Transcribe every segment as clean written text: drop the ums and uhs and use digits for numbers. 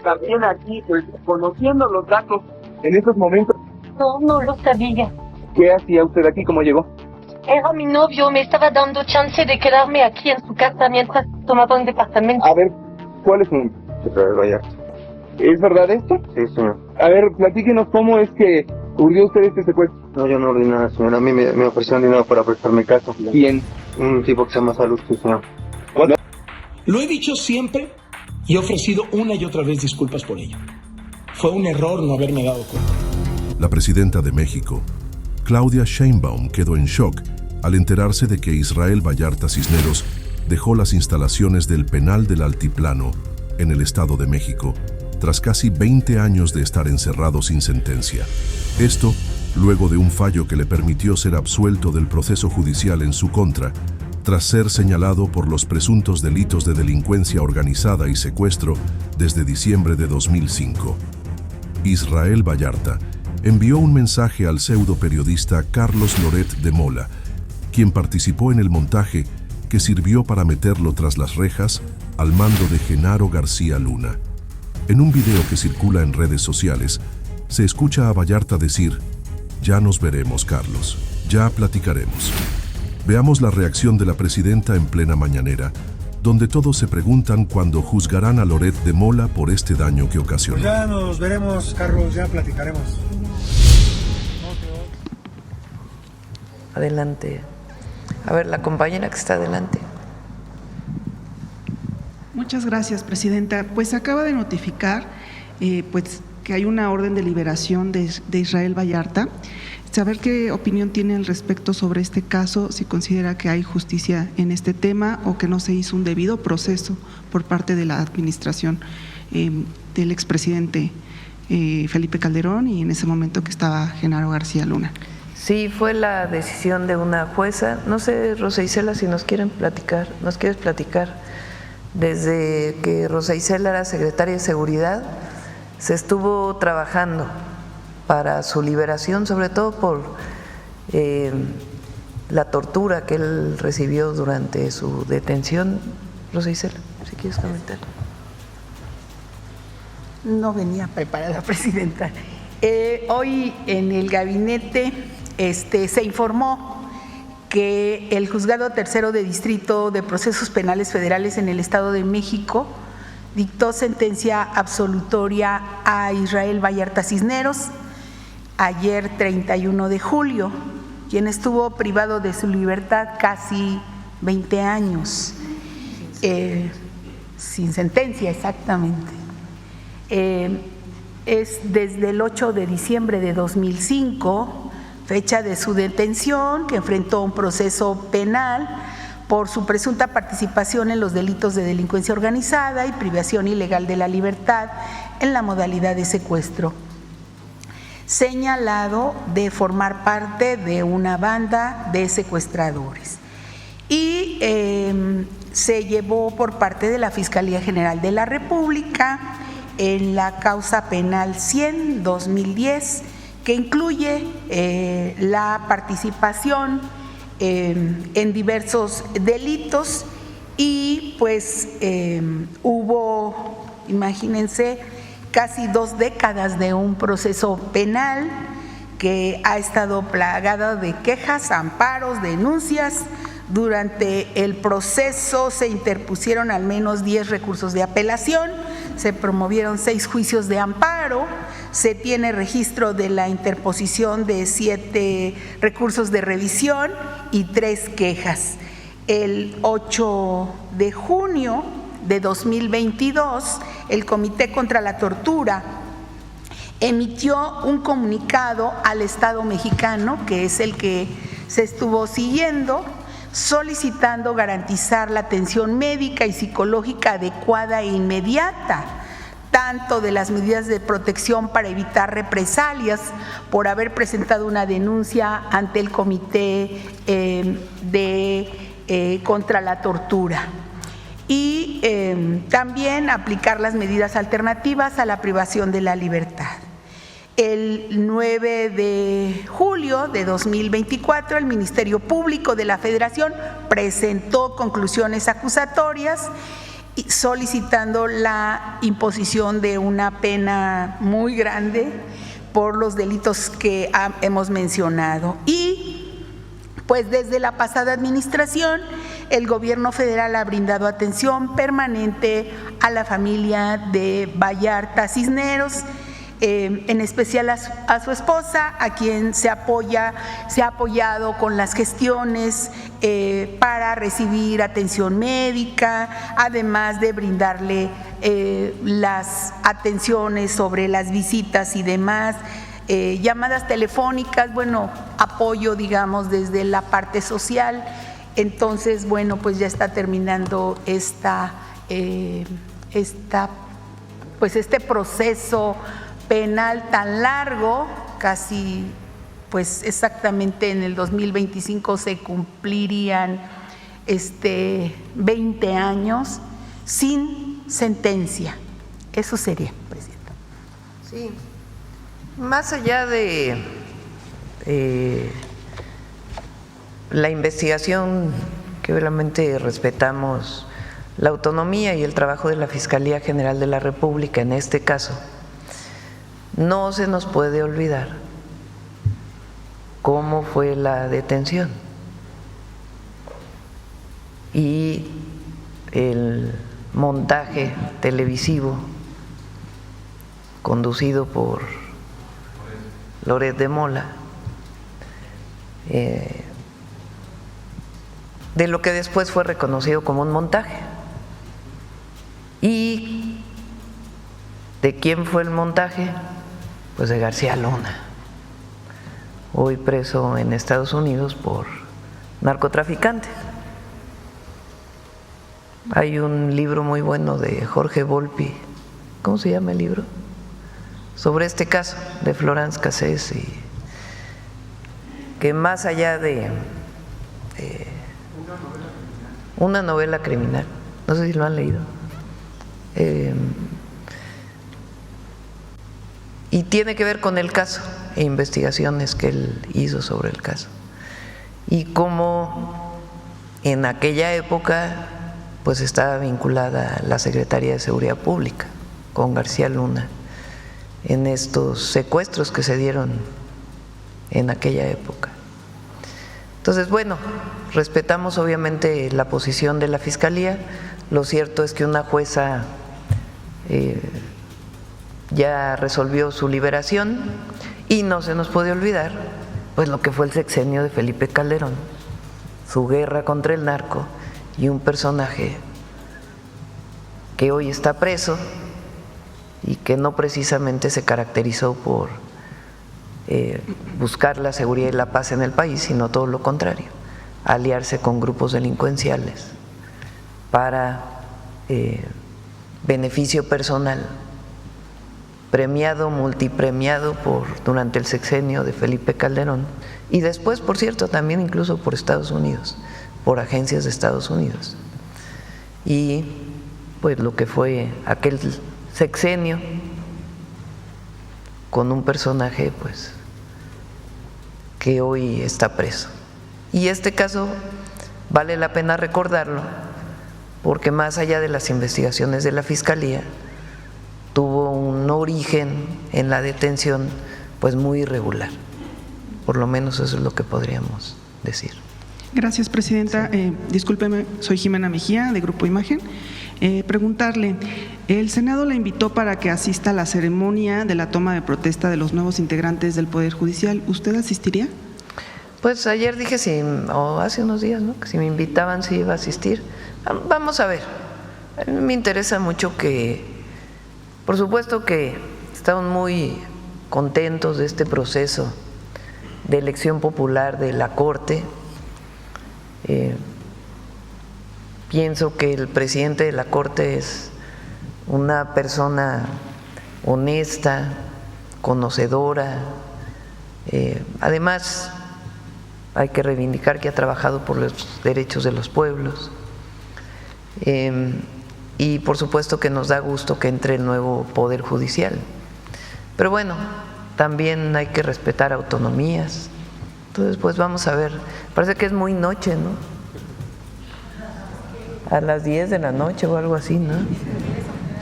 también aquí, pues, conociendo los datos en estos momentos. No lo sabía. ¿Qué hacía usted aquí? ¿Cómo llegó? Era mi novio, me estaba dando chance de quedarme aquí en su casa mientras tomaba un departamento. A ver, ¿cuál es su nombre? Israel Vallarta. ¿Es verdad esto? Sí, señor. A ver, platíquenos cómo es que urdió usted este secuestro. No, yo no ordené nada, señor. A mí me ofrecieron dinero para prestarme casa. ¿Quién? Un tipo que se llama Salud, sí, señor. Lo he dicho siempre y he ofrecido una y otra vez disculpas por ello. Fue un error no haberme dado cuenta. La presidenta de México, Claudia Sheinbaum, quedó en shock al enterarse de que Israel Vallarta Cisneros dejó las instalaciones del penal del Altiplano en el Estado de México tras casi 20 años de estar encerrado sin sentencia. Esto luego de un fallo que le permitió ser absuelto del proceso judicial en su contra, tras ser señalado por los presuntos delitos de delincuencia organizada y secuestro desde diciembre de 2005. Israel Vallarta envió un mensaje al pseudoperiodista Carlos Loret de Mola, quien participó en el montaje que sirvió para meterlo tras las rejas al mando de Genaro García Luna. En un video que circula en redes sociales, se escucha a Vallarta decir: "Ya nos veremos, Carlos, ya platicaremos". Veamos la reacción de la presidenta en plena mañanera, donde todos se preguntan cuándo juzgarán a Loret de Mola por este daño que ocasionó. Ya nos veremos, Carlos, ya platicaremos. Adelante. A ver, la compañera que está adelante. Muchas gracias, presidenta. Pues acaba de notificar pues que hay una orden de liberación de Israel Vallarta. Saber qué opinión tiene al respecto sobre este caso, si considera que hay justicia en este tema o que no se hizo un debido proceso por parte de la administración del expresidente Felipe Calderón y en ese momento que estaba Genaro García Luna. Sí, fue la decisión de una jueza. No sé, Rosa Isela, si nos quieres platicar. Desde que Rosa Isela era secretaria de Seguridad, se estuvo trabajando para su liberación, sobre todo por la tortura que él recibió durante su detención. Rosa Isela, si quieres comentar. No venía preparada, presidenta. Hoy en el gabinete se informó que el Juzgado Tercero de Distrito de Procesos Penales Federales en el Estado de México dictó sentencia absolutoria a Israel Vallarta Cisneros ayer 31 de julio, quien estuvo privado de su libertad casi 20 años, sin sentencia exactamente. Es desde el 8 de diciembre de 2005, fecha de su detención, que enfrentó un proceso penal por su presunta participación en los delitos de delincuencia organizada y privación ilegal de la libertad en la modalidad de secuestro, señalado de formar parte de una banda de secuestradores. Y se llevó por parte de la Fiscalía General de la República en la causa penal 100-2010, que incluye la participación en diversos delitos y pues hubo, imagínense, casi 2 décadas de un proceso penal que ha estado plagado de quejas, amparos, denuncias. Durante el proceso se interpusieron al menos 10 recursos de apelación, se promovieron 6 juicios de amparo, se tiene registro de la interposición de 7 recursos de revisión y 3 quejas. El 8 de junio de 2022, el Comité contra la Tortura emitió un comunicado al Estado mexicano, que es el que se estuvo siguiendo, solicitando garantizar la atención médica y psicológica adecuada e inmediata, tanto de las medidas de protección para evitar represalias por haber presentado una denuncia ante el Comité contra la Tortura, y también aplicar las medidas alternativas a la privación de la libertad. El 9 de julio de 2024, el Ministerio Público de la Federación presentó conclusiones acusatorias solicitando la imposición de una pena muy grande por los delitos que hemos mencionado. Y pues desde la pasada administración, el gobierno federal ha brindado atención permanente a la familia de Vallarta Cisneros, en especial a su esposa, a quien se ha apoyado con las gestiones para recibir atención médica, además de brindarle las atenciones sobre las visitas y demás, llamadas telefónicas, bueno, apoyo, digamos, desde la parte social. Entonces, bueno, pues ya está terminando este proceso penal tan largo, casi pues exactamente en el 2025 se cumplirían 20 años sin sentencia. Eso sería, Presidenta. Sí, más allá de la investigación, que obviamente respetamos la autonomía y el trabajo de la Fiscalía General de la República en este caso, no se nos puede olvidar cómo fue la detención y el montaje televisivo conducido por Loret de Mola, de lo que después fue reconocido como un montaje. ¿Y de quién fue el montaje? Pues de García Luna, hoy preso en Estados Unidos por narcotraficante. Hay un libro muy bueno de Jorge Volpi, ¿cómo se llama el libro? Sobre este caso de Florence Cassés, y que más allá de una novela criminal, no sé si lo han leído, y tiene que ver con el caso e investigaciones que él hizo sobre el caso, y cómo en aquella época pues estaba vinculada la Secretaría de Seguridad Pública con García Luna en estos secuestros que se dieron en aquella época. Entonces, bueno, respetamos obviamente la posición de la Fiscalía. Lo cierto es que una jueza ya resolvió su liberación, y no se nos puede olvidar pues lo que fue el sexenio de Felipe Calderón, su guerra contra el narco, y un personaje que hoy está preso y que no precisamente se caracterizó por buscar la seguridad y la paz en el país, sino todo lo contrario, aliarse con grupos delincuenciales para beneficio personal, premiado, multipremiado durante el sexenio de Felipe Calderón, y después, por cierto, también incluso por Estados Unidos, por agencias de Estados Unidos. Y pues lo que fue aquel sexenio con un personaje pues que hoy está preso. Y este caso vale la pena recordarlo porque más allá de las investigaciones de la Fiscalía, tuvo un origen en la detención pues muy irregular. Por lo menos eso es lo que podríamos decir. Gracias, Presidenta. Discúlpeme, soy Jimena Mejía, de Grupo Imagen. Preguntarle, el Senado la invitó para que asista a la ceremonia de la toma de protesta de los nuevos integrantes del Poder Judicial. ¿Usted asistiría? Pues ayer dije, o hace unos días, ¿no?, que si me invitaban sí iba a asistir. Vamos a ver. A mí me interesa mucho que, por supuesto que estamos muy contentos de este proceso de elección popular de la Corte. Pienso que el presidente de la Corte es una persona honesta, conocedora, además hay que reivindicar que ha trabajado por los derechos de los pueblos, y por supuesto que nos da gusto que entre el nuevo Poder Judicial, pero bueno, también hay que respetar autonomías. Entonces pues vamos a ver, parece que es muy noche, ¿no? a las 10 de la noche o algo así, ¿no?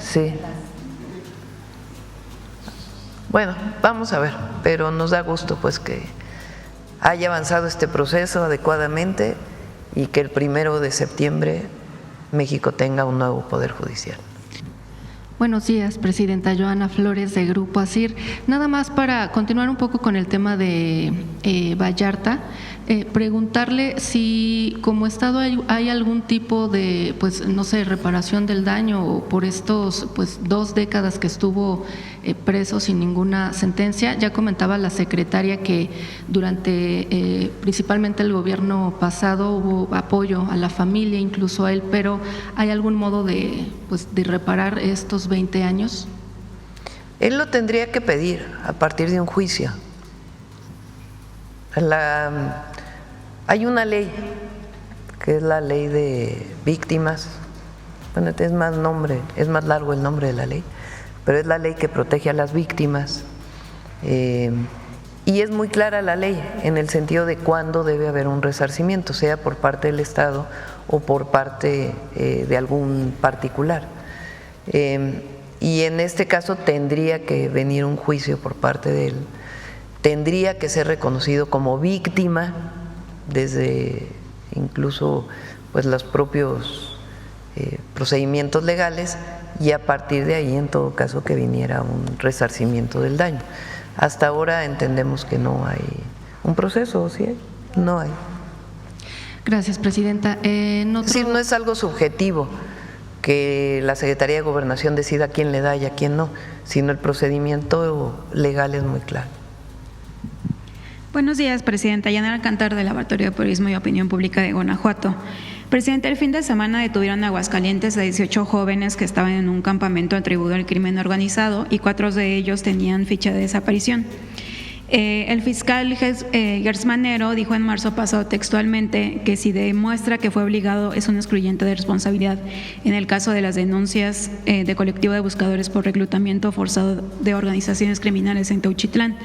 Sí. Bueno, vamos a ver, pero nos da gusto pues que haya avanzado este proceso adecuadamente y que el 1 de septiembre México tenga un nuevo Poder Judicial. Buenos días, Presidenta. Joana Flores, de Grupo ASIR. Nada más para continuar un poco con el tema de Vallarta, preguntarle si como Estado hay algún tipo de, pues no sé, reparación del daño por estos 2 décadas que estuvo preso sin ninguna sentencia. Ya comentaba la secretaria que durante principalmente el gobierno pasado hubo apoyo a la familia, incluso a él, pero ¿hay algún modo de reparar estos 20 años? Él lo tendría que pedir a partir de un juicio. Hay una ley, que es la ley de víctimas. Bueno, es más largo el nombre de la ley, pero es la ley que protege a las víctimas. Y es muy clara la ley en el sentido de cuándo debe haber un resarcimiento, sea por parte del Estado o por parte de algún particular. Y en este caso tendría que venir un juicio por parte de él, tendría que ser reconocido como víctima desde incluso pues los propios procedimientos legales, y a partir de ahí en todo caso que viniera un resarcimiento del daño. Hasta ahora entendemos que no hay un proceso, ¿sí? No hay. Gracias, Presidenta. Es decir, no es algo subjetivo que la Secretaría de Gobernación decida a quién le da y a quién no, sino el procedimiento legal es muy claro. Buenos días, Presidenta. Yanara Alcántar, del Laboratorio de Periodismo y Opinión Pública de Guanajuato. Presidente, el fin de semana detuvieron en Aguascalientes a 18 jóvenes que estaban en un campamento atribuido al crimen organizado y 4 de ellos tenían ficha de desaparición. El fiscal Gersmanero dijo en marzo pasado textualmente que si demuestra que fue obligado es un excluyente de responsabilidad en el caso de las denuncias de colectivo de buscadores por reclutamiento forzado de organizaciones criminales en Teuchitlán.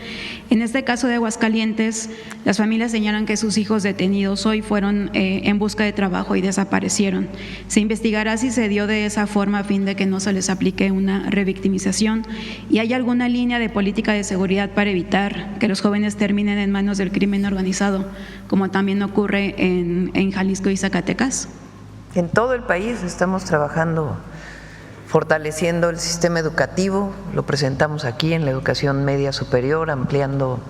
En este caso de Aguascalientes, las familias señalan que sus hijos detenidos hoy fueron en busca de trabajo y desaparecieron. Se investigará si se dio de esa forma a fin de que no se les aplique una revictimización, y hay alguna línea de política de seguridad para evitar que los jóvenes terminen en manos del crimen organizado, como también ocurre en Jalisco y Zacatecas. En todo el país estamos trabajando, fortaleciendo el sistema educativo, lo presentamos aquí en la educación media superior, ampliando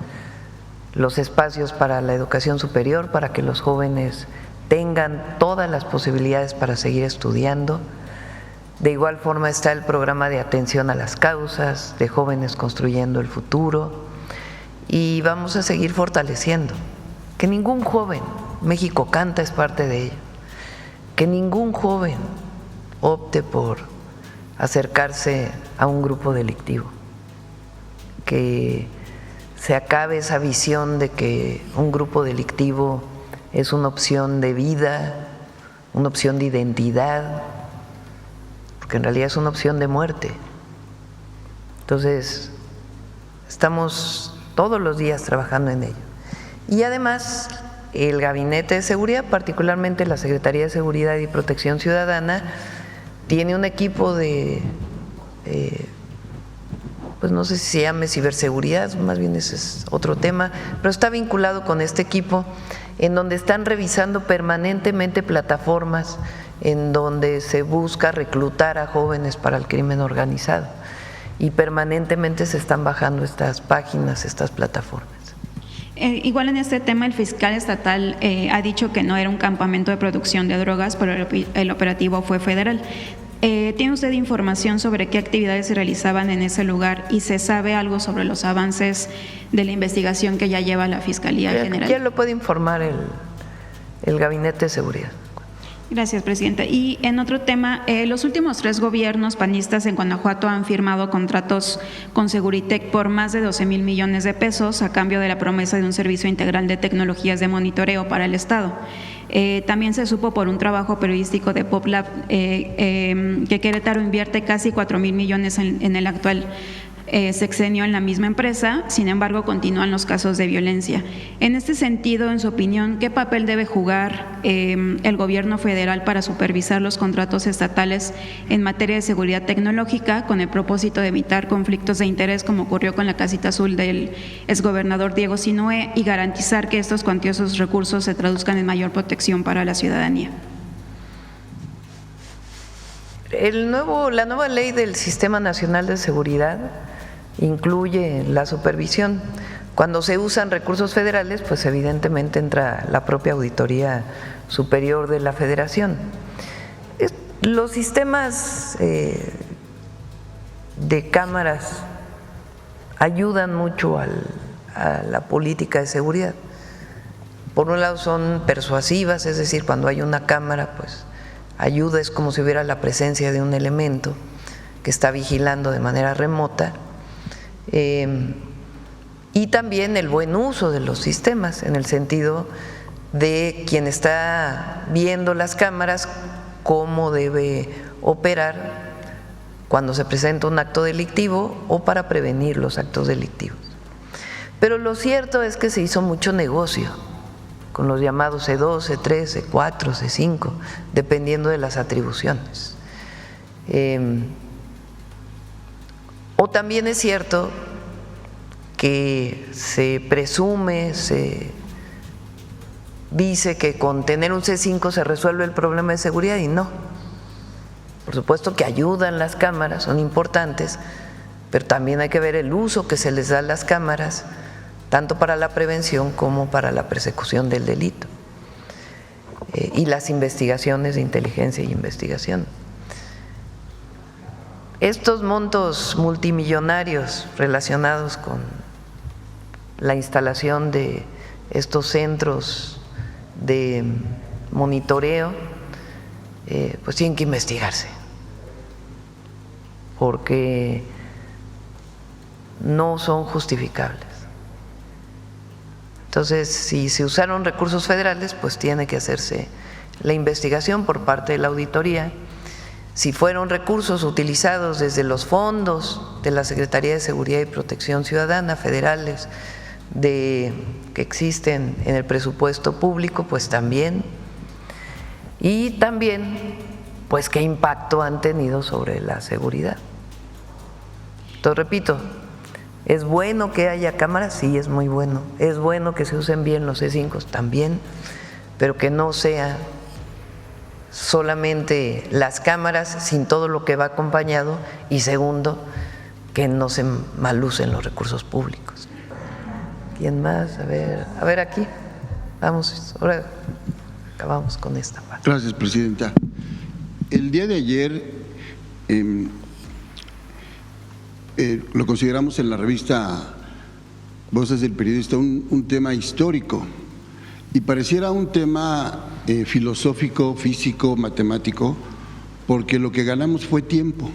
los espacios para la educación superior, para que los jóvenes tengan todas las posibilidades para seguir estudiando. De igual forma está el programa de atención a las causas, de Jóvenes Construyendo el Futuro, y vamos a seguir fortaleciendo. Que ningún joven, México Canta es parte de ello, que ningún joven opte por acercarse a un grupo delictivo, que se acabe esa visión de que un grupo delictivo es una opción de vida, una opción de identidad, porque en realidad es una opción de muerte. Entonces, estamos todos los días trabajando en ello. Y además, el Gabinete de Seguridad, particularmente la Secretaría de Seguridad y Protección Ciudadana, tiene un equipo de, pues no sé si se llame ciberseguridad, más bien ese es otro tema, pero está vinculado con este equipo en donde están revisando permanentemente plataformas en donde se busca reclutar a jóvenes para el crimen organizado, y permanentemente se están bajando estas páginas, estas plataformas. Igual en este tema el fiscal estatal ha dicho que no era un campamento de producción de drogas, pero el operativo fue federal. ¿Tiene usted información sobre qué actividades se realizaban en ese lugar y se sabe algo sobre los avances de la investigación que ya lleva la Fiscalía General? Ya lo puede informar el Gabinete de Seguridad. Gracias, Presidenta. Y en otro tema, los últimos 3 gobiernos panistas en Guanajuato han firmado contratos con Seguritech por más de 12,000 millones de pesos a cambio de la promesa de un servicio integral de tecnologías de monitoreo para el Estado. También se supo por un trabajo periodístico de PopLab que Querétaro invierte casi 4,000 millones en el actual sexenio en la misma empresa, sin embargo continúan los casos de violencia. En este sentido, en su opinión, ¿qué papel debe jugar el gobierno federal para supervisar los contratos estatales en materia de seguridad tecnológica con el propósito de evitar conflictos de interés como ocurrió con la casita azul del exgobernador Diego Sinúe y garantizar que estos cuantiosos recursos se traduzcan en mayor protección para la ciudadanía? La nueva ley del Sistema Nacional de Seguridad incluye la supervisión. Cuando se usan recursos federales, pues evidentemente entra la propia Auditoría Superior de la Federación. Los sistemas de cámaras ayudan mucho a la política de seguridad. Por un lado son persuasivas, es decir, cuando hay una cámara, pues ayuda, es como si hubiera la presencia de un elemento que está vigilando de manera remota, y también el buen uso de los sistemas, en el sentido de quien está viendo las cámaras, cómo debe operar cuando se presenta un acto delictivo o para prevenir los actos delictivos. Pero lo cierto es que se hizo mucho negocio con los llamados C2, C3, C4, C5, dependiendo de las atribuciones. O también es cierto que se presume, se dice que con tener un C5 se resuelve el problema de seguridad y no. Por supuesto que ayudan las cámaras, son importantes, pero también hay que ver el uso que se les da a las cámaras, tanto para la prevención como para la persecución del delito, y las investigaciones de inteligencia y investigación. Estos montos multimillonarios relacionados con la instalación de estos centros de monitoreo, pues tienen que investigarse, porque no son justificables. Entonces, si se usaron recursos federales, pues tiene que hacerse la investigación por parte de la auditoría. Si fueron recursos utilizados desde los fondos de la Secretaría de Seguridad y Protección Ciudadana federales que existen en el presupuesto público, pues también. Y también, pues qué impacto han tenido sobre la seguridad. Entonces, repito, ¿es bueno que haya cámaras? Sí, es muy bueno. ¿Es bueno que se usen bien los C5? También, pero que no sea solamente las cámaras sin todo lo que va acompañado, y segundo, que no se malucen los recursos públicos. ¿Quién más? A ver aquí. Vamos, ahora acabamos con esta parte. Gracias, Presidenta. El día de ayer lo consideramos en la revista Voces del Periodista un tema histórico, y pareciera un tema filosófico, físico, matemático, porque lo que ganamos fue tiempo.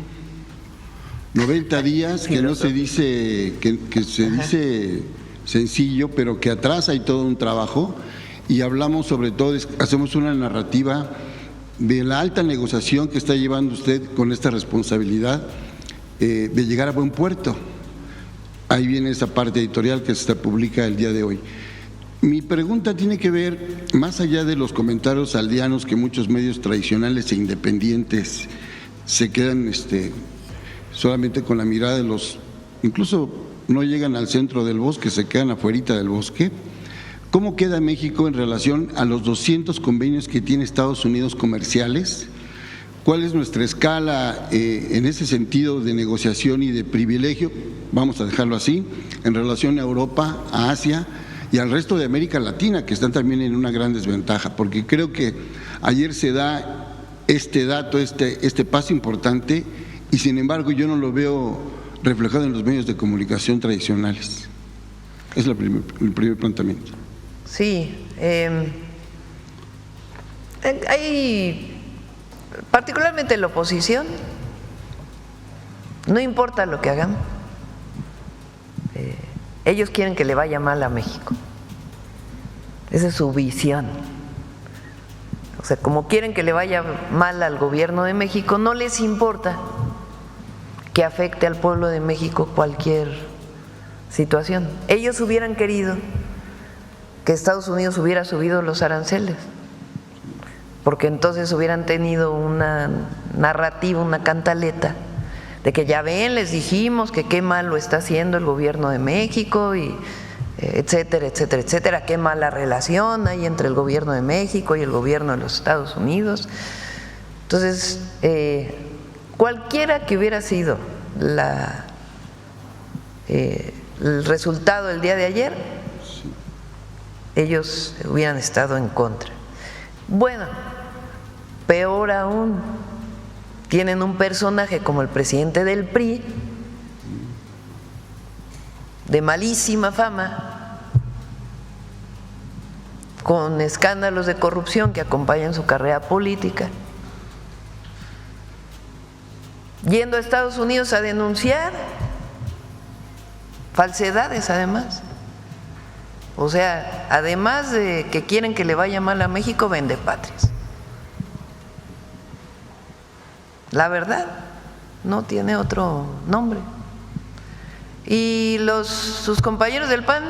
90 días, que no se dice, que se dice sencillo, pero que atrás hay todo un trabajo, y hablamos sobre todo, hacemos una narrativa de la alta negociación que está llevando usted con esta responsabilidad de llegar a buen puerto. Ahí viene esa parte editorial que se publica el día de hoy. Mi pregunta tiene que ver, más allá de los comentarios aldeanos que muchos medios tradicionales e independientes se quedan solamente con la mirada de los, incluso no llegan al centro del bosque, se quedan afuerita del bosque. ¿Cómo queda México en relación a los 200 convenios que tiene Estados Unidos comerciales? ¿Cuál es nuestra escala en ese sentido de negociación y de privilegio? Vamos a dejarlo así, en relación a Europa, a Asia y al resto de América Latina, que están también en una gran desventaja, porque creo que ayer se da este dato, este paso importante, y sin embargo yo no lo veo reflejado en los medios de comunicación tradicionales. Es el primer planteamiento. Sí, hay, particularmente la oposición, no importa lo que hagan, ellos quieren que le vaya mal a México. Esa es su visión. O sea, como quieren que le vaya mal al gobierno de México, no les importa que afecte al pueblo de México cualquier situación. Ellos hubieran querido que Estados Unidos hubiera subido los aranceles, porque entonces hubieran tenido una narrativa, una cantaleta de que ya ven, les dijimos que qué mal lo está haciendo el gobierno de México y etcétera, etcétera, etcétera, qué mala relación hay entre el gobierno de México y el gobierno de los Estados Unidos. Entonces, cualquiera que hubiera sido el resultado del día de ayer, ellos hubieran estado en contra. Bueno, peor aún, tienen un personaje como el presidente del PRI, de malísima fama, con escándalos de corrupción que acompañan su carrera política, yendo a Estados Unidos a denunciar falsedades además. O sea, además de que quieren que le vaya mal a México, vende patrias. La verdad, no tiene otro nombre. Y sus compañeros del PAN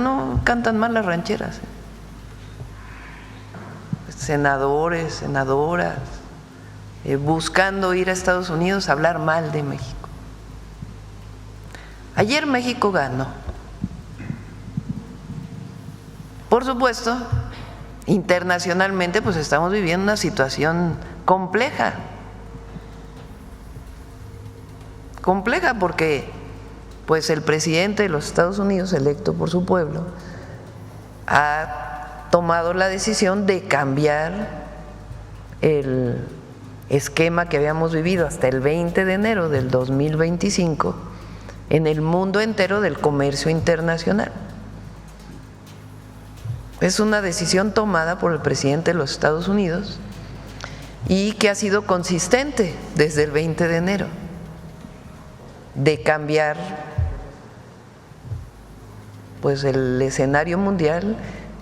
no cantan mal las rancheras. Senadores, senadoras, buscando ir a Estados Unidos a hablar mal de México. Ayer México ganó. Por supuesto, internacionalmente pues estamos viviendo una situación compleja. Compleja porque pues el presidente de los Estados Unidos, electo por su pueblo, ha tomado la decisión de cambiar el esquema que habíamos vivido hasta el 20 de enero del 2025 en el mundo entero del comercio internacional. Es una decisión tomada por el presidente de los Estados Unidos y que ha sido consistente desde el 20 de enero, de cambiar pues el escenario mundial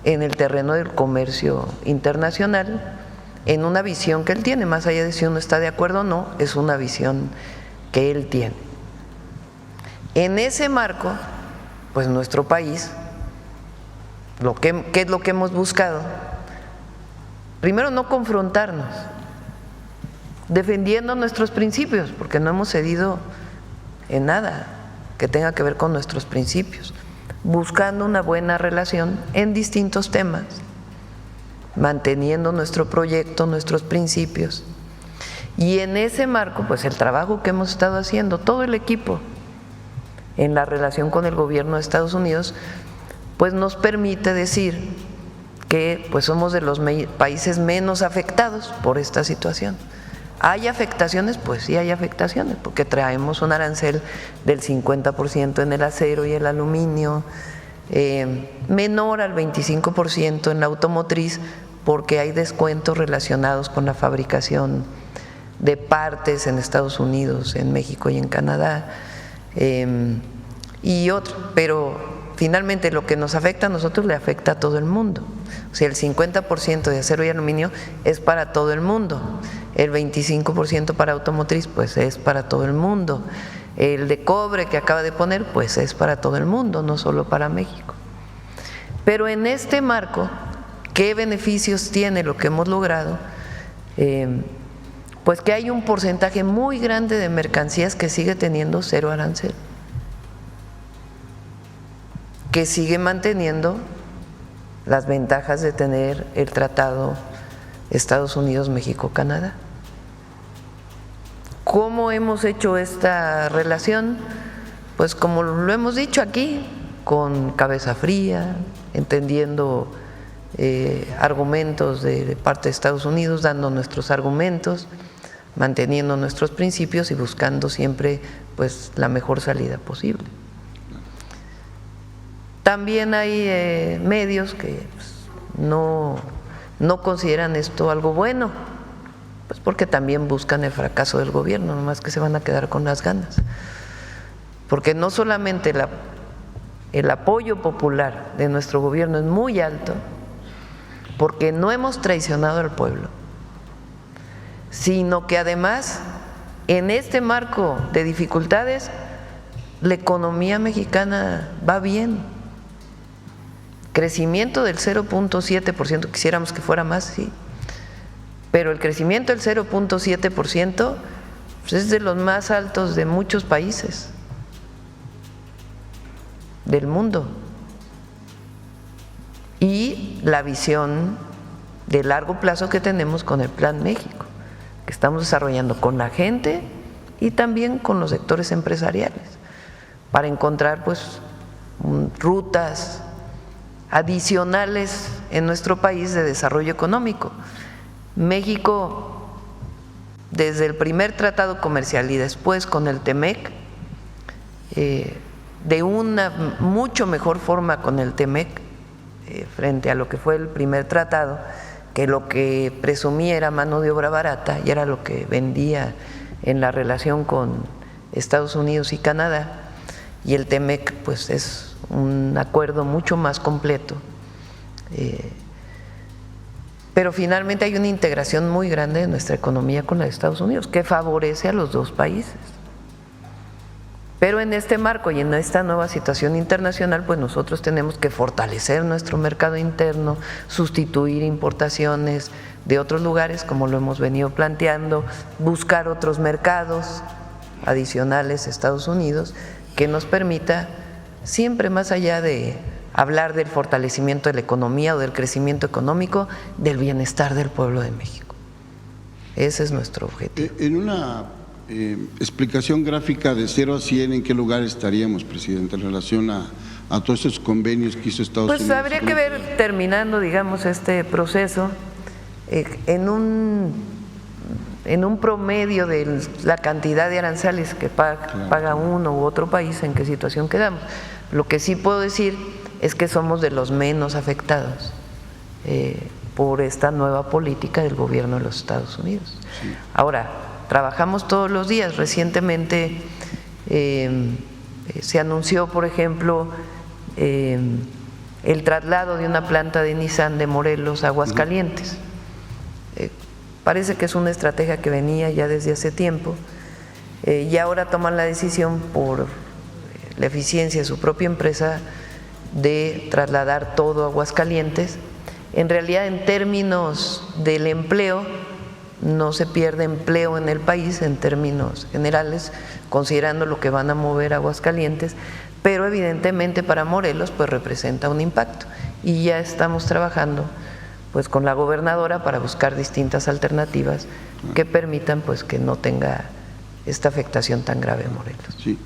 en el terreno del comercio internacional, en una visión que él tiene, más allá de si uno está de acuerdo o no, es una visión que él tiene. En ese marco, pues nuestro país, ¿qué es lo que hemos buscado? Primero, no confrontarnos, defendiendo nuestros principios, porque no hemos cedido en nada que tenga que ver con nuestros principios, buscando una buena relación en distintos temas, manteniendo nuestro proyecto, nuestros principios. Y en ese marco, pues el trabajo que hemos estado haciendo, todo el equipo, en la relación con el gobierno de Estados Unidos, pues nos permite decir que pues somos de los países menos afectados por esta situación. ¿Hay afectaciones? Pues sí hay afectaciones, porque traemos un arancel del 50% en el acero y el aluminio, menor al 25% en la automotriz, porque hay descuentos relacionados con la fabricación de partes en Estados Unidos, en México y en Canadá, y otro, pero finalmente lo que nos afecta a nosotros le afecta a todo el mundo. O sea, el 50% de acero y aluminio es para todo el mundo, el 25% para automotriz pues es para todo el mundo, el de cobre que acaba de poner pues es para todo el mundo, no solo para México. Pero en este marco, ¿qué beneficios tiene lo que hemos logrado? Pues que hay un porcentaje muy grande de mercancías que sigue teniendo cero arancel, que sigue manteniendo las ventajas de tener el tratado Estados Unidos-México-Canadá. ¿Cómo hemos hecho esta relación? Pues como lo hemos dicho aquí, con cabeza fría, entendiendo argumentos de parte de Estados Unidos, dando nuestros argumentos, manteniendo nuestros principios y buscando siempre pues la mejor salida posible. También hay medios que pues, no consideran esto algo bueno, pues porque también buscan el fracaso del gobierno, nomás que se van a quedar con las ganas. Porque no solamente el apoyo popular de nuestro gobierno es muy alto, porque no hemos traicionado al pueblo, sino que además en este marco de dificultades, la economía mexicana va bien. Crecimiento del 0.7%, quisiéramos que fuera más, sí, pero el crecimiento del 0.7% pues es de los más altos de muchos países del mundo. Y la visión de largo plazo que tenemos con el Plan México, que estamos desarrollando con la gente y también con los sectores empresariales, para encontrar pues rutas adicionales en nuestro país de desarrollo económico. México, desde el primer tratado comercial y después con el TEMEC, de una mucho mejor forma con el TEMEC, frente a lo que fue el primer tratado, que lo que presumía era mano de obra barata y era lo que vendía en la relación con Estados Unidos y Canadá, y el TEMEC pues es un acuerdo mucho más completo, pero finalmente hay una integración muy grande de nuestra economía con la de Estados Unidos que favorece a los dos países. Pero en este marco y en esta nueva situación internacional, pues nosotros tenemos que fortalecer nuestro mercado interno, sustituir importaciones de otros lugares, como lo hemos venido planteando, buscar otros mercados adicionales a Estados Unidos que nos permita, siempre más allá de hablar del fortalecimiento de la economía o del crecimiento económico, del bienestar del pueblo de México. Ese es nuestro objetivo. En una explicación gráfica de 0 a 100, ¿en qué lugar estaríamos, presidente, en relación a todos esos convenios que hizo Estados Unidos? Pues habría que ver, terminando, digamos, este proceso, en un promedio de la cantidad de aranceles que paga uno u otro país, en qué situación quedamos. Lo que sí puedo decir es que somos de los menos afectados por esta nueva política del gobierno de los Estados Unidos. Sí. Ahora, trabajamos todos los días. Recientemente se anunció, por ejemplo, el traslado de una planta de Nissan de Morelos a Aguascalientes. Parece que es una estrategia que venía ya desde hace tiempo, y ahora toman la decisión por la eficiencia de su propia empresa de trasladar todo a Aguascalientes. En realidad, en términos del empleo, no se pierde empleo en el país en términos generales, considerando lo que van a mover a Aguascalientes, pero evidentemente para Morelos pues representa un impacto, y ya estamos trabajando pues con la gobernadora para buscar distintas alternativas que permitan pues que no tenga esta afectación tan grave en Morelos. Sí.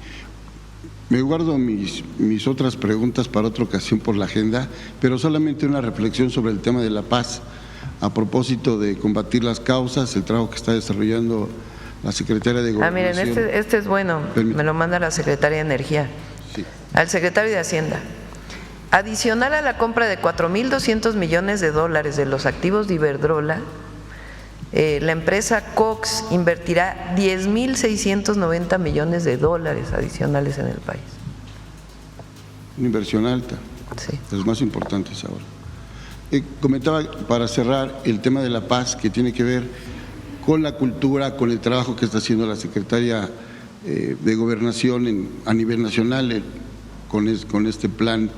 Me guardo mis otras preguntas para otra ocasión por la agenda, pero solamente una reflexión sobre el tema de la paz. A propósito de combatir las causas, el trabajo que está desarrollando la Secretaría de Gobernación. Miren, este es bueno, me lo manda la Secretaría de Energía, sí. Al Secretario de Hacienda. Adicional a la compra de $4,200 millones de los activos de Iberdrola, la empresa Cox invertirá $10,690 millones adicionales en el país. Una inversión alta, sí. Los más importantes ahora. Comentaba para cerrar el tema de la paz, que tiene que ver con la cultura, con el trabajo que está haciendo la Secretaría de Gobernación a nivel nacional, con este plan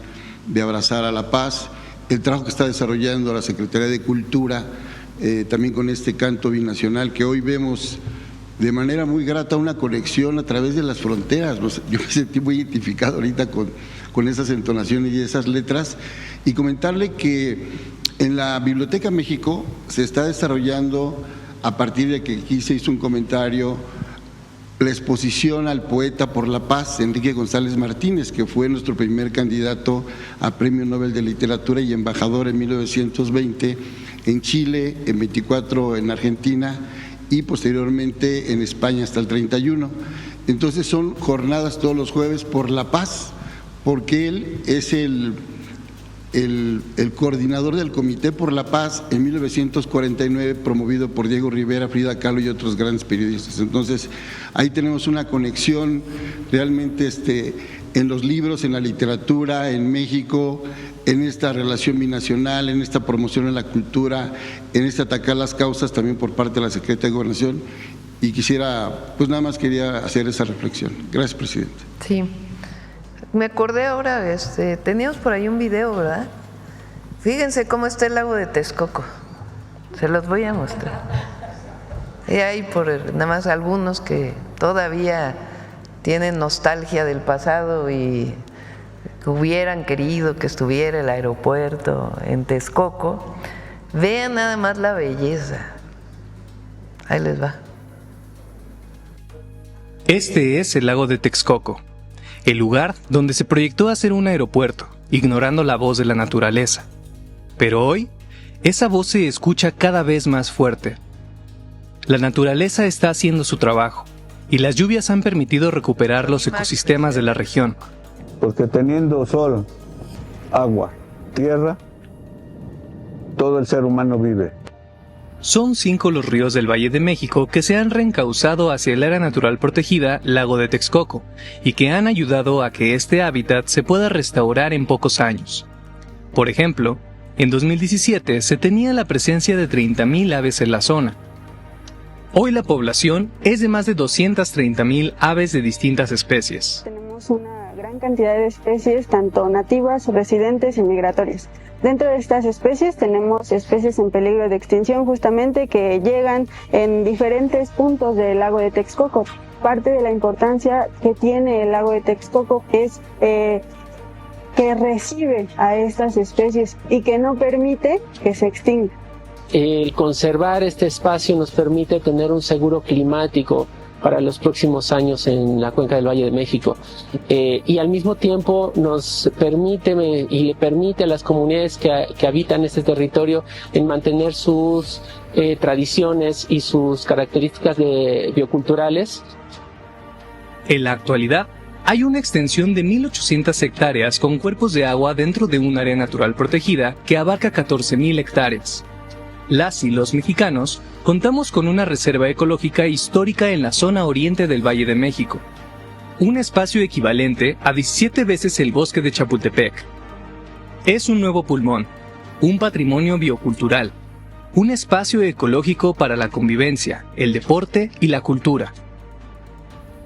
de abrazar a la paz, el trabajo que está desarrollando la Secretaría de Cultura, también con este canto binacional que hoy vemos de manera muy grata, una conexión a través de las fronteras. Yo me sentí muy identificado ahorita con esas entonaciones y esas letras, y comentarle que en la Biblioteca México se está desarrollando, a partir de que aquí se hizo un comentario, la exposición al poeta por la paz, Enrique González Martínez, que fue nuestro primer candidato a Premio Nobel de Literatura y embajador en 1920 en Chile, en 24 en Argentina y posteriormente en España hasta el 31. Entonces son jornadas todos los jueves por la paz, porque él es el coordinador del Comité por la Paz en 1949, promovido por Diego Rivera, Frida Kahlo y otros grandes periodistas. Entonces, ahí tenemos una conexión realmente en los libros, en la literatura, en México, en esta relación binacional, en esta promoción de la cultura, en este atacar las causas también por parte de la Secretaría de Gobernación y quisiera, pues nada más quería hacer esa reflexión. Gracias, presidente. Sí, me acordé ahora, teníamos por ahí un video, ¿verdad? Fíjense cómo está el lago de Texcoco, se los voy a mostrar. Y hay nada más algunos que todavía tienen nostalgia del pasado y hubieran querido que estuviera el aeropuerto en Texcoco. Vean nada más la belleza. Ahí les va. Este es el lago de Texcoco, el lugar donde se proyectó hacer un aeropuerto, ignorando la voz de la naturaleza. Pero hoy, esa voz se escucha cada vez más fuerte. La naturaleza está haciendo su trabajo, y las lluvias han permitido recuperar los ecosistemas de la región. Porque teniendo sol, agua, tierra, todo el ser humano vive. Son 5 los ríos del Valle de México que se han reencauzado hacia el área natural protegida Lago de Texcoco y que han ayudado a que este hábitat se pueda restaurar en pocos años. Por ejemplo, en 2017 se tenía la presencia de 30,000 aves en la zona. Hoy la población es de más de 230,000 aves de distintas especies. Tenemos una gran cantidad de especies, tanto nativas, residentes y migratorias. Dentro de estas especies tenemos especies en peligro de extinción justamente que llegan en diferentes puntos del lago de Texcoco. Parte de la importancia que tiene el lago de Texcoco es que recibe a estas especies y que no permite que se extingan. El conservar este espacio nos permite tener un seguro climático para los próximos años en la cuenca del Valle de México. Y al mismo tiempo nos permite y le permite a las comunidades que habitan este territorio en mantener sus tradiciones y sus características bioculturales. En la actualidad, hay una extensión de 1,800 hectáreas con cuerpos de agua dentro de un área natural protegida que abarca 14,000 hectáreas. Las y los mexicanos contamos con una reserva ecológica histórica en la zona oriente del Valle de México, un espacio equivalente a 17 veces el bosque de Chapultepec. Es un nuevo pulmón, un patrimonio biocultural, un espacio ecológico para la convivencia, el deporte y la cultura.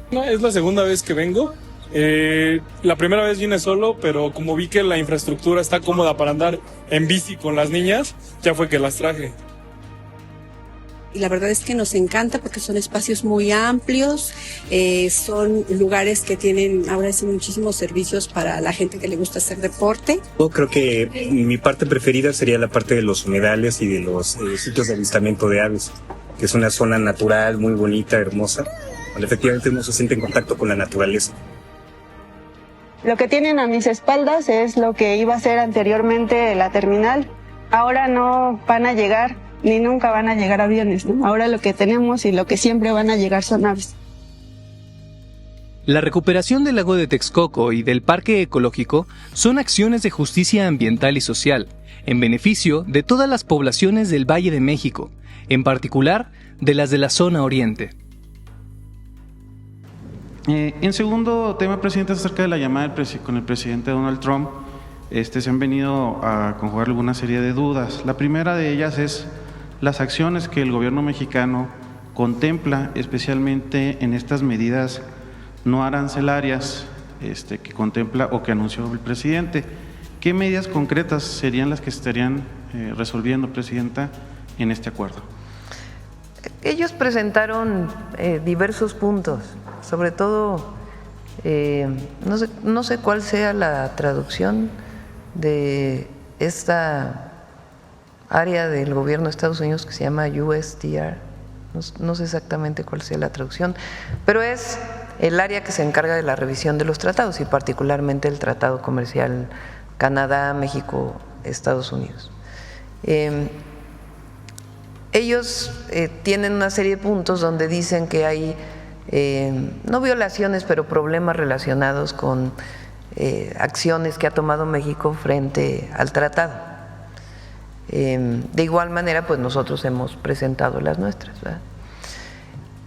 Es la segunda vez que vengo. La primera vez vine solo, pero como vi que la infraestructura está cómoda para andar en bici con las niñas, ya fue que las traje. Y la verdad es que nos encanta porque son espacios muy amplios, son lugares que tienen ahora sí muchísimos servicios para la gente que le gusta hacer deporte. Yo creo que mi parte preferida sería la parte de los humedales y de los sitios de avistamiento de aves, que es una zona natural muy bonita, hermosa, donde efectivamente uno se siente en contacto con la naturaleza. Lo que tienen a mis espaldas es lo que iba a ser anteriormente la terminal. Ahora no van a llegar, ni nunca van a llegar aviones, ¿no? Ahora lo que tenemos y lo que siempre van a llegar son aves. La recuperación del lago de Texcoco y del parque ecológico son acciones de justicia ambiental y social, en beneficio de todas las poblaciones del Valle de México, en particular de las de la zona oriente. En segundo tema, presidente, acerca de la llamada con el presidente Donald Trump, se han venido a conjugar alguna serie de dudas. La primera de ellas es las acciones que el gobierno mexicano contempla, especialmente en estas medidas no arancelarias que contempla o que anunció el presidente. ¿Qué medidas concretas serían las que estarían resolviendo, presidenta, en este acuerdo? Ellos presentaron diversos puntos, sobre todo, no sé cuál sea la traducción de esta área del gobierno de Estados Unidos que se llama USTR, no sé exactamente cuál sea la traducción, pero es el área que se encarga de la revisión de los tratados y particularmente el Tratado Comercial Canadá, México, Estados Unidos. Ellos tienen una serie de puntos donde dicen que hay no violaciones, pero problemas relacionados con acciones que ha tomado México frente al tratado. De igual manera, pues nosotros hemos presentado las nuestras, ¿verdad?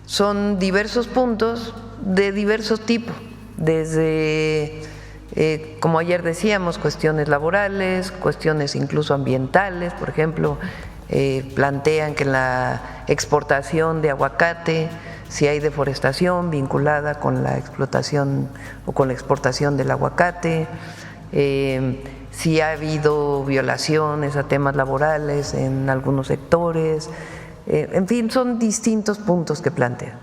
Son diversos puntos de diversos tipos, desde, como ayer decíamos, cuestiones laborales, cuestiones incluso ambientales, por ejemplo, plantean que la exportación de aguacate si hay deforestación vinculada con la explotación o con la exportación del aguacate, si ha habido violaciones a temas laborales en algunos sectores, en fin, son distintos puntos que plantean.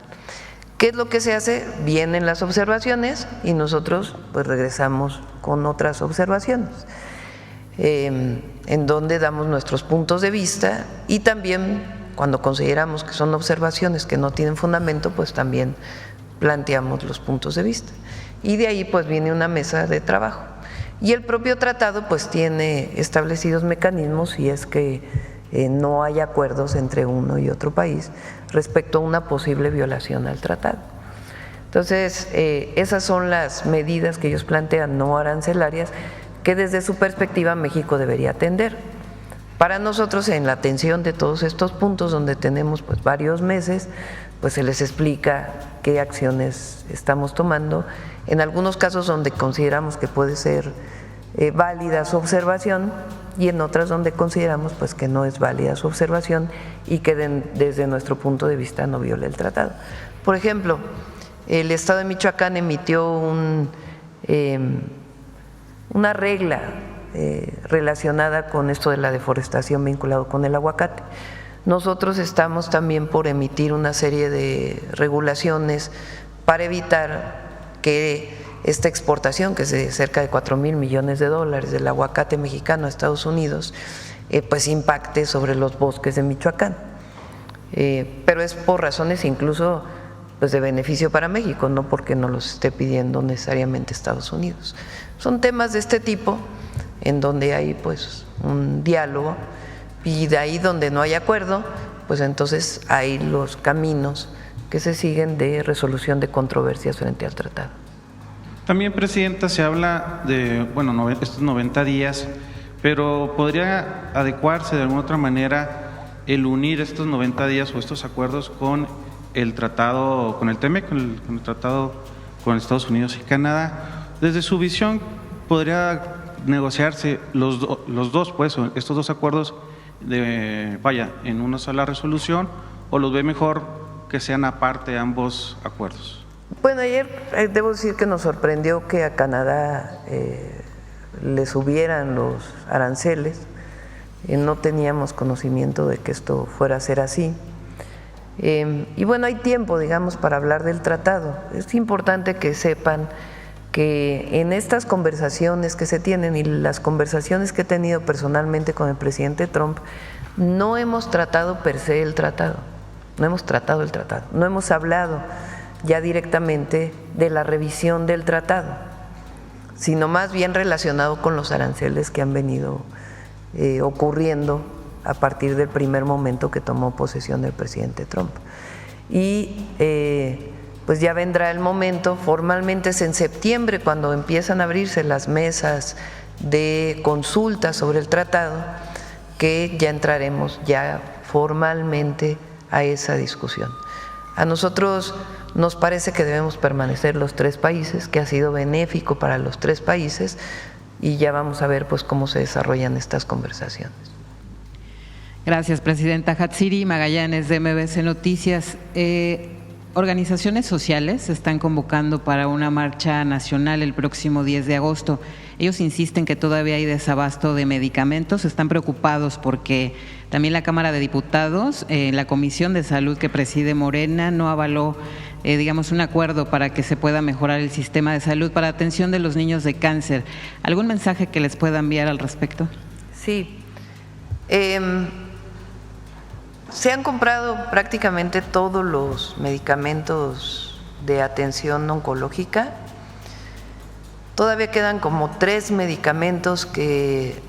¿Qué es lo que se hace? Vienen las observaciones y nosotros pues regresamos con otras observaciones, en donde damos nuestros puntos de vista y también cuando consideramos que son observaciones que no tienen fundamento, pues también planteamos los puntos de vista. Y de ahí pues viene una mesa de trabajo. Y el propio tratado pues tiene establecidos mecanismos si es que no hay acuerdos entre uno y otro país respecto a una posible violación al tratado. Entonces, esas son las medidas que ellos plantean no arancelarias que desde su perspectiva México debería atender. Para nosotros, en la atención de todos estos puntos donde tenemos pues varios meses, pues se les explica qué acciones estamos tomando. En algunos casos donde consideramos que puede ser válida su observación y en otras donde consideramos pues que no es válida su observación y que desde nuestro punto de vista no viola el tratado. Por ejemplo, el Estado de Michoacán emitió una regla relacionada con esto de la deforestación vinculado con el aguacate. Nosotros estamos también por emitir una serie de regulaciones para evitar que esta exportación, que es de cerca de $4,000 millones del aguacate mexicano a Estados Unidos, pues impacte sobre los bosques de Michoacán. Pero es por razones incluso pues de beneficio para México, no porque nos los esté pidiendo necesariamente Estados Unidos. Son temas de este tipo en donde hay pues un diálogo y de ahí donde no hay acuerdo, pues entonces hay los caminos que se siguen de resolución de controversias frente al tratado. También, Presidenta, se habla de, bueno, estos 90 días, pero ¿podría adecuarse de alguna otra manera el unir estos 90 días o estos acuerdos con el tratado, con el TEMEC, con el tratado con Estados Unidos y Canadá? Desde su visión, ¿podría negociarse los dos, pues, estos dos acuerdos en una sola resolución, o los ve mejor que sean aparte ambos acuerdos? Bueno, ayer debo decir que nos sorprendió que a Canadá le subieran los aranceles. No teníamos conocimiento de que esto fuera a ser así. Y bueno, hay tiempo, digamos, para hablar del tratado. Es importante que sepan que en estas conversaciones que se tienen y las conversaciones que he tenido personalmente con el presidente Trump, no hemos tratado per se el tratado, no hemos tratado el tratado, no hemos hablado ya directamente de la revisión del tratado, sino más bien relacionado con los aranceles que han venido ocurriendo a partir del primer momento que tomó posesión el presidente Trump. Y pues ya vendrá el momento, formalmente es en septiembre cuando empiezan a abrirse las mesas de consulta sobre el tratado, que ya entraremos ya formalmente a esa discusión. A nosotros nos parece que debemos permanecer los tres países, que ha sido benéfico para los tres países, y ya vamos a ver pues cómo se desarrollan estas conversaciones. Gracias, Presidenta. Hatsiri Magallanes, de MBC Noticias. Organizaciones sociales se están convocando para una marcha nacional el próximo 10 de agosto. Ellos insisten que todavía hay desabasto de medicamentos, están preocupados porque también la Cámara de Diputados, la Comisión de Salud que preside Morena, no avaló, digamos, un acuerdo para que se pueda mejorar el sistema de salud para atención de los niños de cáncer. ¿Algún mensaje que les pueda enviar al respecto? Sí. Se han comprado prácticamente todos los medicamentos de atención oncológica. Todavía quedan como 3 medicamentos que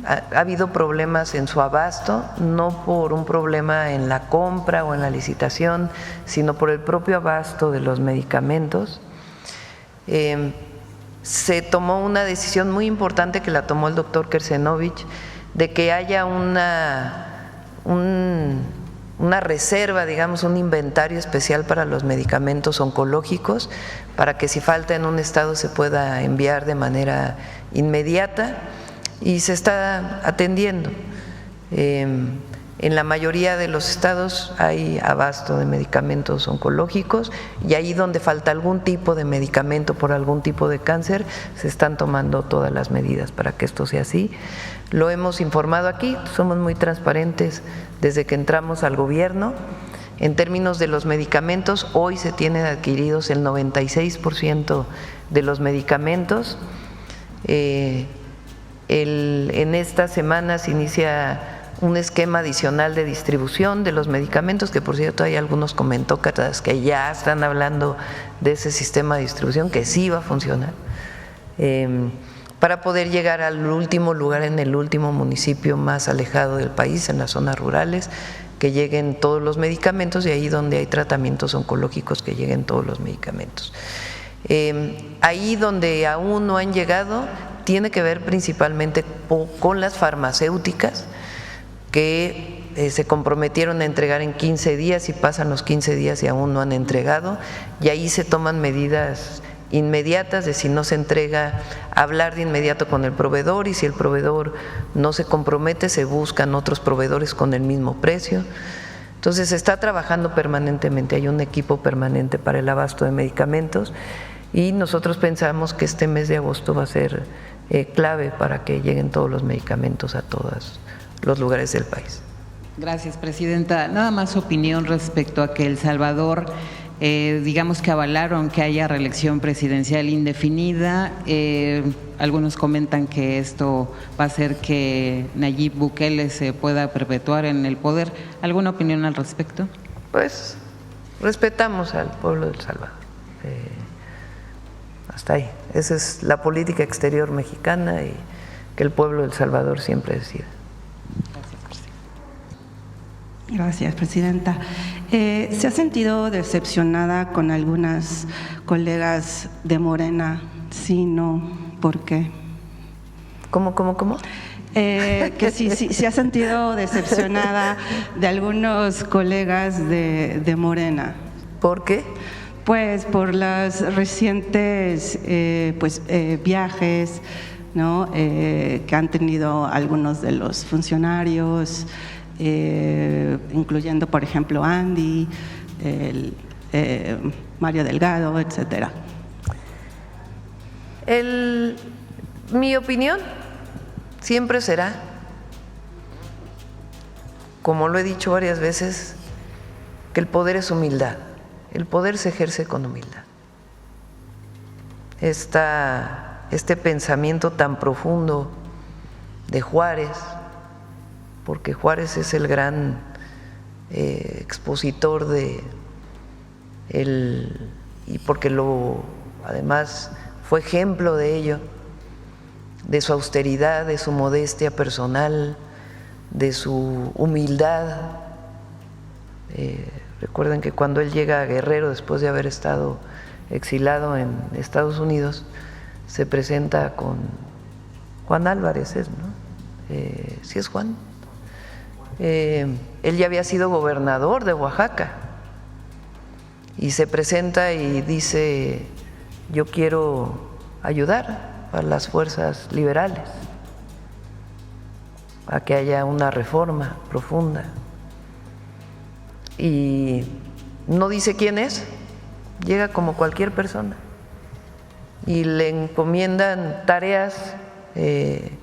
ha habido problemas en su abasto, no por un problema en la compra o en la licitación, sino por el propio abasto de los medicamentos. Se tomó una decisión muy importante que la tomó el doctor Kersenovich, de que haya una reserva, digamos, un inventario especial para los medicamentos oncológicos, para que si falta en un estado se pueda enviar de manera inmediata, y se está atendiendo. En la mayoría de los estados hay abasto de medicamentos oncológicos y ahí donde falta algún tipo de medicamento por algún tipo de cáncer, se están tomando todas las medidas para que esto sea así. Lo hemos informado aquí, somos muy transparentes desde que entramos al gobierno. En términos de los medicamentos, hoy se tienen adquiridos el 96% de los medicamentos. En esta semana se inicia un esquema adicional de distribución de los medicamentos, que por cierto hay algunos comentócratas que ya están hablando de ese sistema de distribución que sí va a funcionar, para poder llegar al último lugar en el último municipio más alejado del país, en las zonas rurales, que lleguen todos los medicamentos y ahí donde hay tratamientos oncológicos que lleguen todos los medicamentos. Ahí donde aún no han llegado tiene que ver principalmente con las farmacéuticas que se comprometieron a entregar en 15 días y pasan los 15 días y aún no han entregado, y ahí se toman medidas inmediatas de si no se entrega, hablar de inmediato con el proveedor, y si el proveedor no se compromete se buscan otros proveedores con el mismo precio. Entonces se está trabajando permanentemente, hay un equipo permanente para el abasto de medicamentos y nosotros pensamos que este mes de agosto va a ser clave para que lleguen todos los medicamentos a todos los lugares del país. Gracias, presidenta. Nada más opinión respecto a que El Salvador, digamos que avalaron que haya reelección presidencial indefinida. Algunos comentan que esto va a hacer que Nayib Bukele se pueda perpetuar en el poder. ¿Alguna opinión al respecto? Pues respetamos al pueblo de El Salvador. Hasta ahí. Esa es la política exterior mexicana y que el pueblo de El Salvador siempre decida. Gracias, presidenta. ¿Se ha sentido decepcionada con algunas colegas de Morena? Sí, no, ¿por qué? ¿Cómo? Que sí, se ha sentido decepcionada de algunos colegas de Morena. ¿Por qué? Pues por las recientes viajes, ¿no? Que han tenido algunos de los funcionarios, incluyendo, por ejemplo, Andy, Mario Delgado, etcétera. Mi opinión siempre será, como lo he dicho varias veces, que el poder es humildad. El poder se ejerce con humildad. Este pensamiento tan profundo de Juárez, porque Juárez es el gran expositor y porque además fue ejemplo de ello, de su austeridad, de su modestia personal, de su humildad. Recuerden que cuando él llega a Guerrero, después de haber estado exilado en Estados Unidos, se presenta con Juan Álvarez, ¿no? ¿Sí es Juan? Él ya había sido gobernador de Oaxaca y se presenta y dice: yo quiero ayudar a las fuerzas liberales a que haya una reforma profunda. Y no dice quién es, llega como cualquier persona y le encomiendan tareas que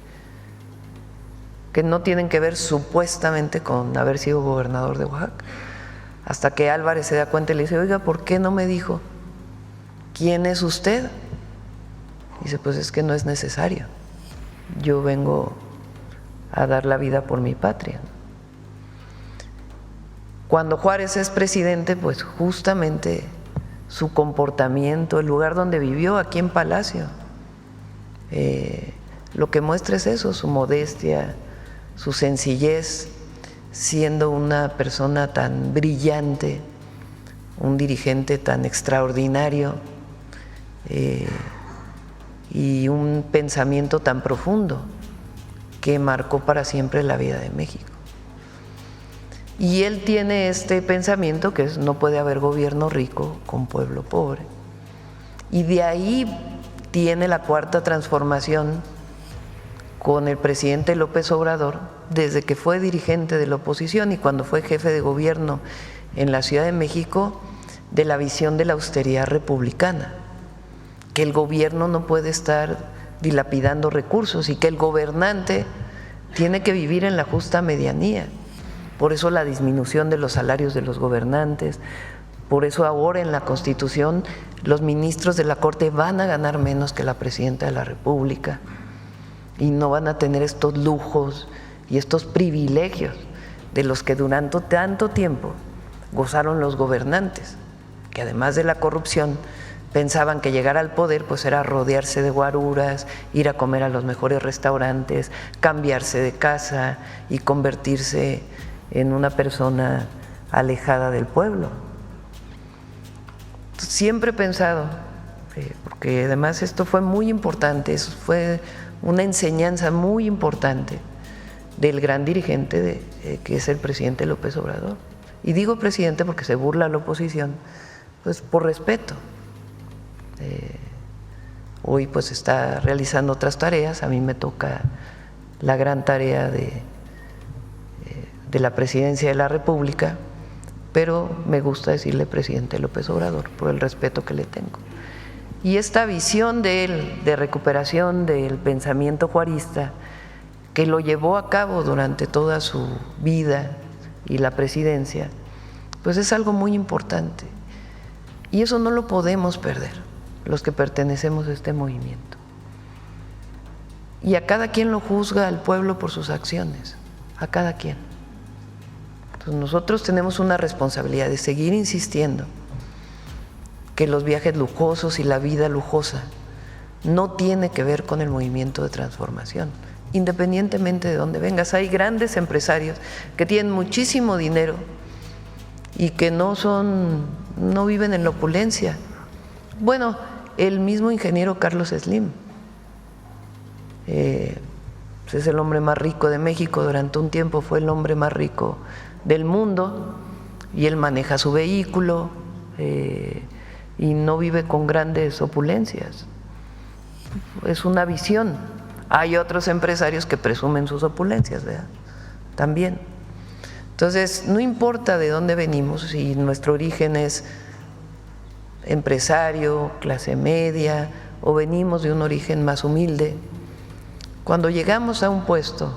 no tienen que ver supuestamente con haber sido gobernador de Oaxaca, hasta que Álvarez se da cuenta y le dice: oiga, ¿por qué no me dijo quién es usted? Y dice: pues es que no es necesario, yo vengo a dar la vida por mi patria. Cuando Juárez es presidente, pues justamente su comportamiento, el lugar donde vivió, aquí en Palacio, lo que muestra es eso, su modestia, su sencillez, siendo una persona tan brillante, un dirigente tan extraordinario y un pensamiento tan profundo que marcó para siempre la vida de México. Y él tiene este pensamiento que no puede haber gobierno rico con pueblo pobre. Y de ahí tiene la cuarta transformación con el presidente López Obrador, desde que fue dirigente de la oposición y cuando fue jefe de gobierno en la Ciudad de México, de la visión de la austeridad republicana, que el gobierno no puede estar dilapidando recursos y que el gobernante tiene que vivir en la justa medianía. Por eso la disminución de los salarios de los gobernantes, por eso ahora en la Constitución los ministros de la Corte van a ganar menos que la Presidenta de la República y no van a tener estos lujos y estos privilegios de los que durante tanto tiempo gozaron los gobernantes, que además de la corrupción pensaban que llegar al poder pues era rodearse de guaruras, ir a comer a los mejores restaurantes, cambiarse de casa y convertirse en una persona alejada del pueblo. Siempre he pensado, porque además esto fue muy importante, eso fue una enseñanza muy importante del gran dirigente que es el presidente López Obrador. Y digo presidente porque se burla a la oposición, pues por respeto. Hoy pues está realizando otras tareas, a mí me toca la gran tarea de la presidencia de la República, pero me gusta decirle presidente López Obrador por el respeto que le tengo. Y esta visión de él, de recuperación del pensamiento juarista, que lo llevó a cabo durante toda su vida y la presidencia, pues es algo muy importante. Y eso no lo podemos perder, los que pertenecemos a este movimiento. Y a cada quien lo juzga al pueblo por sus acciones, a cada quien. Entonces nosotros tenemos una responsabilidad de seguir insistiendo que los viajes lujosos y la vida lujosa no tiene que ver con el movimiento de transformación, independientemente de dónde vengas. Hay grandes empresarios que tienen muchísimo dinero y que no viven en la opulencia. Bueno, el mismo ingeniero Carlos Slim es el hombre más rico de México, durante un tiempo fue el hombre más rico del mundo y él maneja su vehículo y no vive con grandes opulencias. Es una visión. Hay otros empresarios que presumen sus opulencias, ¿verdad? También. Entonces, no importa de dónde venimos, si nuestro origen es empresario, clase media, o venimos de un origen más humilde, cuando llegamos a un puesto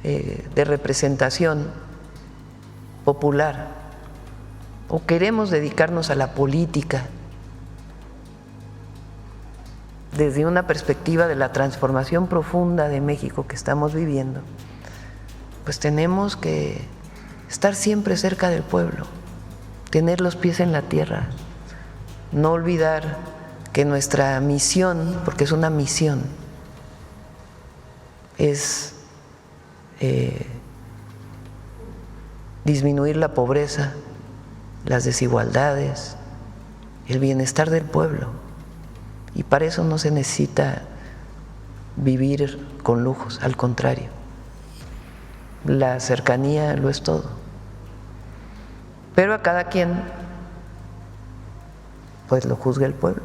de representación popular o queremos dedicarnos a la política desde una perspectiva de la transformación profunda de México que estamos viviendo, pues tenemos que estar siempre cerca del pueblo, tener los pies en la tierra, no olvidar que nuestra misión, porque es una misión, es disminuir la pobreza, las desigualdades, el bienestar del pueblo. Y para eso no se necesita vivir con lujos, al contrario. La cercanía lo es todo. Pero a cada quien, pues lo juzga el pueblo.